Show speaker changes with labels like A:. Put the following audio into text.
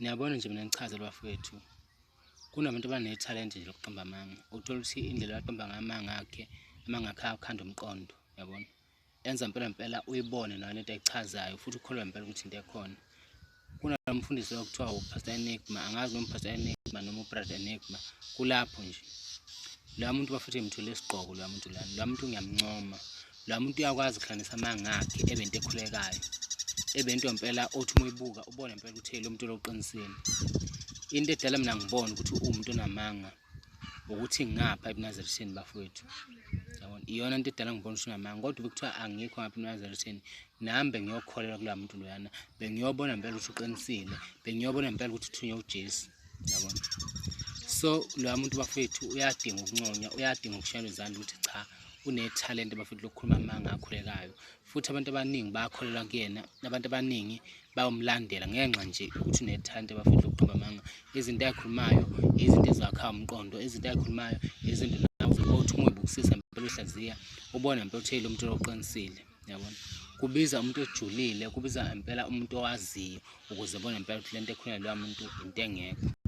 A: Niyabona nje mina ngichazela bafowethu, kunabantu abanethalente nje lokuqamba amanga. Uthola ukuthi indlela aqamba ngamanga akhe, amanga akhe akhanda umqondo, yabona. Enza impela uyibone nayo lento ayichazayo futhi ukholwa impela ukuthi into ekhona. Kunamfundisi okuthiwa uPastor Enigma, angazi noma uPastor Enigma noma uBrother Enigma. Kulapho nje. Lo muntu bafethu ngimthole isigqoko lo muntu lana. Lo muntu ngiyamncoma. Lo muntu uyakwazi ukuhlanganisa amanga akhe ebe into ekhulekayo. Ebe into impela othi uyibuka ubone impela ukuthi lo muntu lo uqinisile. Into edala mina ngibona ukuthi umuntu onamanga ukuthi ngapha eNazarethini bafowethu. Yabona, iyona into edala ngibona ukuthi unamanga kodwa bekuthiwa angikho ngapha eNazarethini. Nambe ngiyokholelwa kula muntu loyana. Bengiyobona impela ukuthi uqinisile. Bengiyobona impela ukuthi uthunywe uJesu. Yabona. So lo muntu bafowethu uyadinga ukunconywa, uyadinga ukushayela izandla ukuthi cha unethalente bafethu lokukhuluma amanga akhulekayo. Futhi abantu abaningi bayakholelwa kuyena, abantu abaningi bayomlandela ngenxa nje ukuthi unethalente bafethu lokuqamba amanga. Izinto ayikhulumayo, izinto ezakha umqondo, izinto ayikhulumayo, izinto nazo othi umuyibukisisa impela uhlaziya, ubona impela ukuthi lo muntu oqinisile, yabona. Kubiza umuntu ojulile, kubiza impela umuntu owaziyo ukuze ubone impela ukuthi lento ekhulunywa lo muntu into engekho.